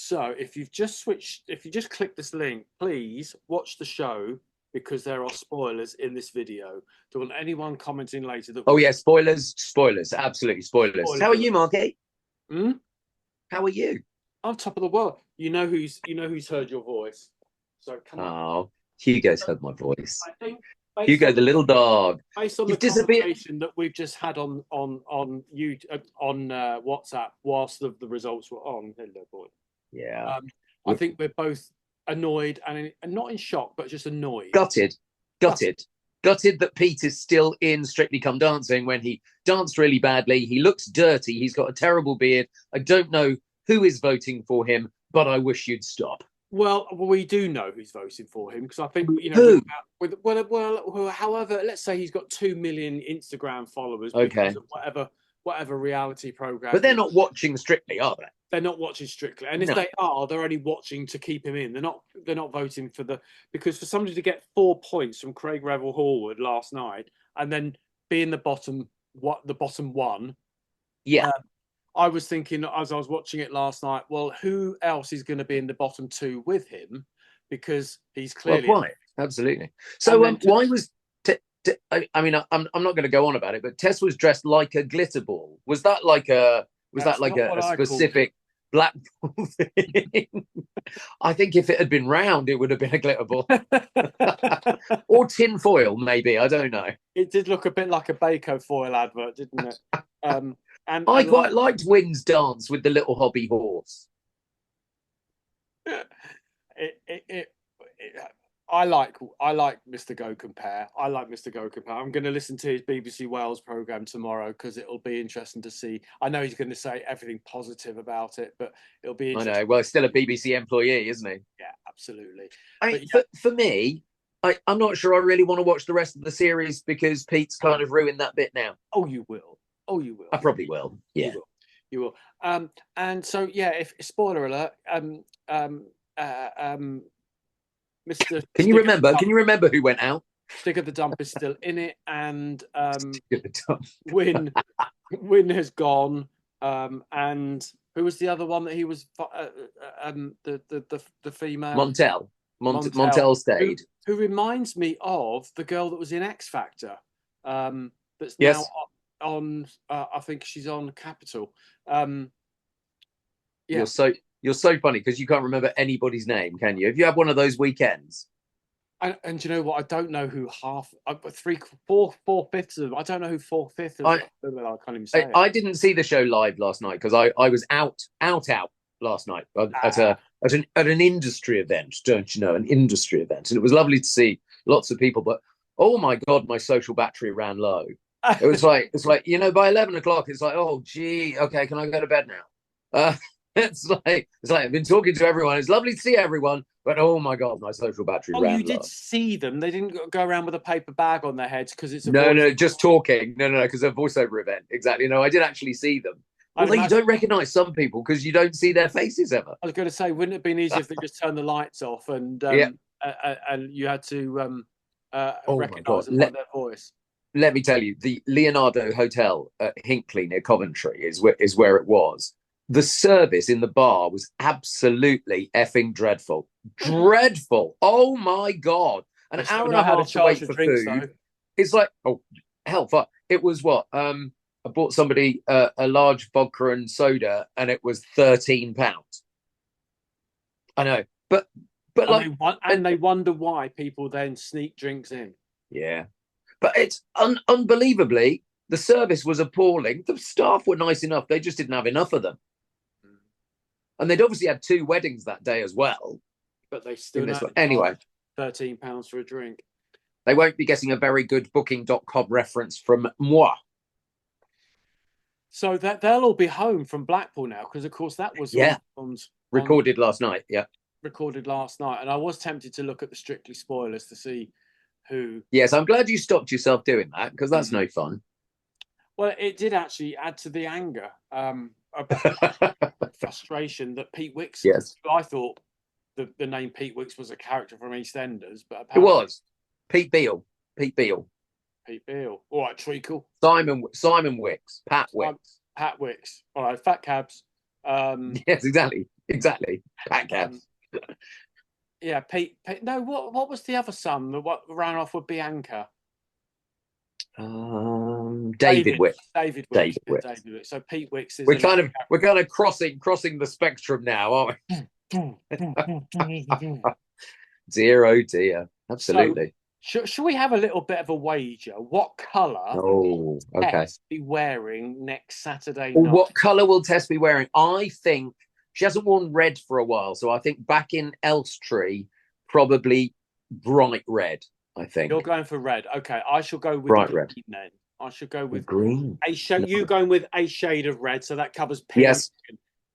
So if you just click this link, please watch the show because there are spoilers in this video. Don't want anyone commenting later that Oh yeah, spoilers, absolutely spoilers. How spoilers are alert. you, Marky? Hmm? How are you? I'm top of the world. You know who's heard your voice. So come on. Oh, Hugo's heard my voice. I think based Hugo, on the little dog. based on the You've disappeared. conversation that we've just had on you on WhatsApp whilst the results were on. Hello, boy. Yeah. Um, I think we're both annoyed and not in shock, but just annoyed. Gutted, Gutted. gutted, gutted that Pete is still in Strictly Come Dancing when he danced really badly. He looks dirty. He's got a terrible beard. I don't know who is voting for him, but I wish you'd stop. Well, we do know who's voting for him because I think Who? however, let's say he's got 2 million Instagram followers Okay, because of whatever reality program. but they're not watching Strictly, are they? They're not watching Strictly, and if No. they are, they're only watching to keep him in. They're not voting because for somebody to get 4 points from Craig Revel Horwood last night and then be in the bottom one. Yeah. I was thinking as I was watching it last night, well, who else is going to be in the bottom two with him? Because he's clearly quite absolutely. So, why was? I mean, I'm not going to go on about it, but Tess was dressed like a glitter ball. Was that like a specific Blackpool thing? I think if it had been round, it would have been a glitter ball or tin foil, maybe. I don't know. It did look a bit like a Baco foil advert, didn't it? I quite liked Wynn's dance with the little hobby horse. I like Mr. Go Compare. I like Mr. Go Compare. I'm going to listen to his BBC Wales program tomorrow because it'll be interesting to see. I know he's going to say everything positive about it, but it'll be interesting. I know. Well, he's still a BBC employee, isn't he? Yeah, absolutely. I mean, for me, I'm not sure I really want to watch the rest of the series because Pete's kind of ruined that bit now. Oh, you will. Oh, you will. I probably will. Yeah. You will. And so, yeah, if spoiler alert, Mr. Can you remember who went out? Stick of the Dump is still in it, and Wynn has gone. And who was the other one that he was? The female Montel stayed. Who reminds me of the girl that was in X Factor. That's yes. Now on. I think she's on Capital. Yeah. You're so funny because you can't remember anybody's name, can you? If you have one of those weekends. And you know what? I don't know who four-fifths of them. I don't know who 4/5 of them. I can't even say I didn't see the show live last night because I was out last night at an industry event, don't you know? An industry event. And it was lovely to see lots of people, but oh my God, my social battery ran low. It was like, by 11 o'clock, it's like, oh, gee, okay, can I go to bed now? It's like I've been talking to everyone. It's lovely to see everyone, but oh my God, my social battery ran low. You did see them. They didn't go around with a paper bag on their heads because it's just talking. No, because a voiceover event. Exactly. No, I did actually see them. Although you don't recognise some people because you don't see their faces ever. I was going to say, wouldn't it have been easier if they just turned the lights off and you had to recognise them by their voice? Let me tell you, the Leonardo Hotel at Hinckley near Coventry is where it was. The service in the bar was absolutely effing dreadful. Dreadful. Oh my God. An hour and a half to wait for food. Though. It's like, oh, hell, fuck. It was what? I bought somebody a large vodka and soda and it was £13. I know. But they wonder why people then sneak drinks in. Yeah. But it's unbelievably, the service was appalling. The staff were nice enough. They just didn't have enough of them. And they'd obviously had 2 weddings that day as well. But they still anyway, £13 for a drink. They won't be getting a very good booking.com reference from moi. So that they'll all be home from Blackpool now, because of course that was recorded last night. Yeah. Recorded last night. And I was tempted to look at the Strictly spoilers to see who. Yes, I'm glad you stopped yourself doing that because that's no fun. Well, it did actually add to the anger. Frustration that Pete Wicks. Yes, I thought the name Pete Wicks was a character from EastEnders, but it was Pete Beale. All right, Treacle. Simon Wicks. Pat Wicks. All right, Fat Cabs. Yes, exactly. That Um, yeah, Pete. No, what was the other son? What ran off with Bianca? David Wick. David Wicks. David Wick. David Wicks. So Pete Wicks is We're kind of crossing the spectrum now, aren't we? Dear, oh dear. Absolutely. So, should we have a little bit of a wager? What colour Oh, okay. Tess be wearing next Saturday Well, night? what colour will Tess be wearing? I think she hasn't worn red for a while, so I think back in Elstree, probably bright red. I think You're going for red. Okay, I shall go with bright green red. then. I should go with Green. a shade. You going with a shade of red, so that covers pink. Yes.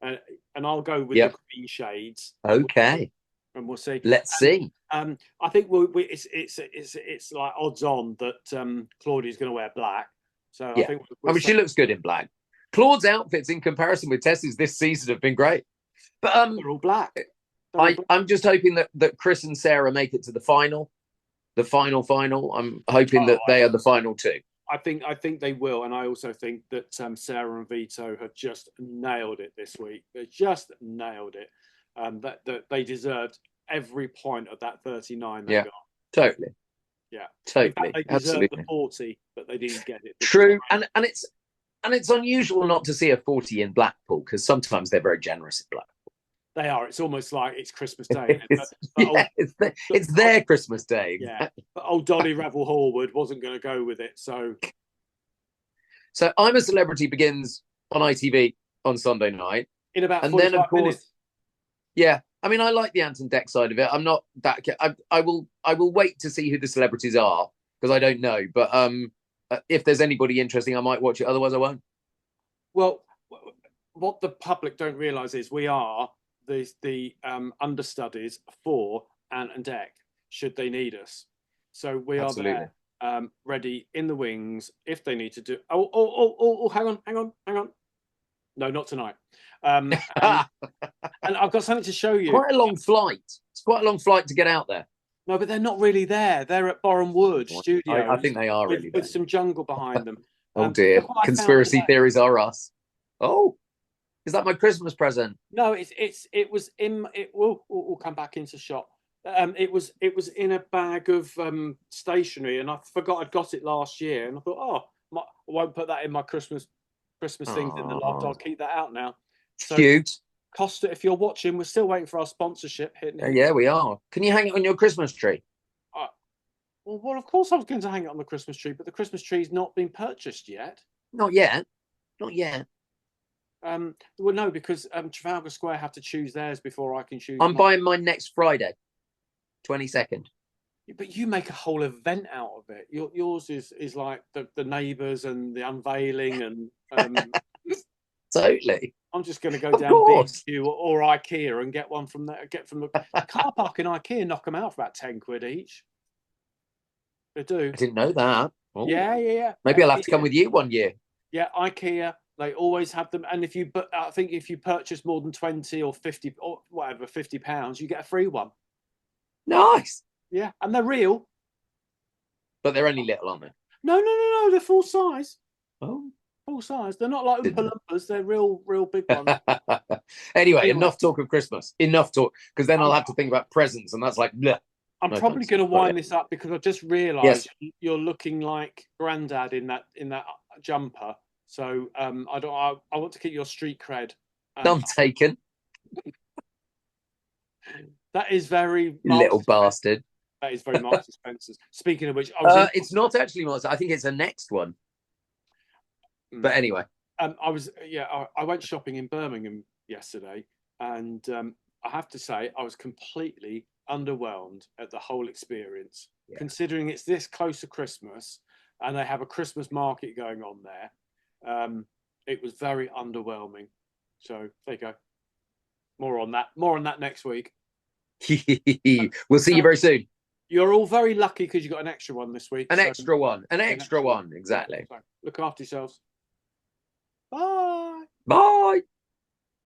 And I'll go with the green shades. Okay. And we'll see. Let's see. I think it's like odds on that Claudia's going to wear black. So yeah. I think she looks good in black. Claude's outfits in comparison with Tess's this season have been great. But they're all black. I'm just hoping that Chris and Sarah make it to the final. The final. I'm hoping that they are the final two. I think they will, and I also think that Sarah and Vito have just nailed it this week. They just nailed it. That they deserved every point of that 39 they got. Totally. Yeah, totally. They deserved the 40, but they didn't get it. True, and it's unusual not to see a 40 in Blackpool because sometimes they're very generous in Blackpool. They are. It's almost like it's Christmas Day. It's their Christmas Day. Yeah, but old Donny Revel Horwood wasn't going to go with it. So I'm a Celebrity begins on ITV on Sunday night. In about 45 then, of course, minutes. Yeah. I mean, I like the Ant and Dec side of it. I'm not that. I will wait to see who the celebrities are because I don't know. But if there's anybody interesting, I might watch it. Otherwise, I won't. Well, what the public don't realise is we are the understudies for Ant and Dec should they need us. So we Absolutely. Are there, ready in the wings if they need to do. Oh! Hang on. No, not tonight. And I've got something to show you. Quite a long flight. It's quite a long flight to get out there. No, but they're not really there. They're at Boreham Wood Studios. I think they are really with some jungle behind them. Oh dear! Conspiracy theories are us. Oh, is that my Christmas present? No, it was in it. We'll come back into shot. It was in a bag of stationery, and I forgot I'd got it last year, and I thought, I won't put that in my Christmas things in the loft. I'll keep that out now. So, cute. Costa, if you're watching, we're still waiting for our sponsorship hitting. Yeah, we are. Can you hang it on your Christmas tree? Well, of course I was going to hang it on the Christmas tree, but the Christmas tree's not been purchased yet. Not yet. Well, no, because Trafalgar Square have to choose theirs before I can choose. I'm buying mine next Friday, 22nd. But you make a whole event out of it. Yours is like the neighbours and the unveiling and. Totally. I'm just going to go down B&Q or IKEA and get one from there. Get from the car park in IKEA. Knock them out for about £10 each. They do. I didn't know that. Oh. Yeah. Maybe I'll have to come with you one year. Yeah, IKEA. They always have them, and I think if you purchase more than 20 or 50 or whatever, £50, you get a free one. Nice. Yeah, and they're real. But they're only little, aren't they? No. They're full size. Oh. Full size. They're not like Oompa Loompas. They're real big ones. anyway, enough talk of Christmas. Enough talk, because then I'll have to think about presents, and that's like, bleh. I'm probably going to wind this up because I just realised you're looking like Grandad in that jumper. So I want to keep your street cred. I'm taken. That is very little bastard. That is very Marks and Spencer's. Speaking of which, it's not actually Marks. I think it's the next one. But anyway, I went shopping in Birmingham yesterday, and I have to say I was completely underwhelmed at the whole experience. Yeah. Considering it's this close to Christmas and they have a Christmas market going on there, it was very underwhelming. So there you go. More on that next week. We'll see you very soon. You're all very lucky because you got an extra one this week. An extra one, exactly. So look after yourselves. Bye. Bye.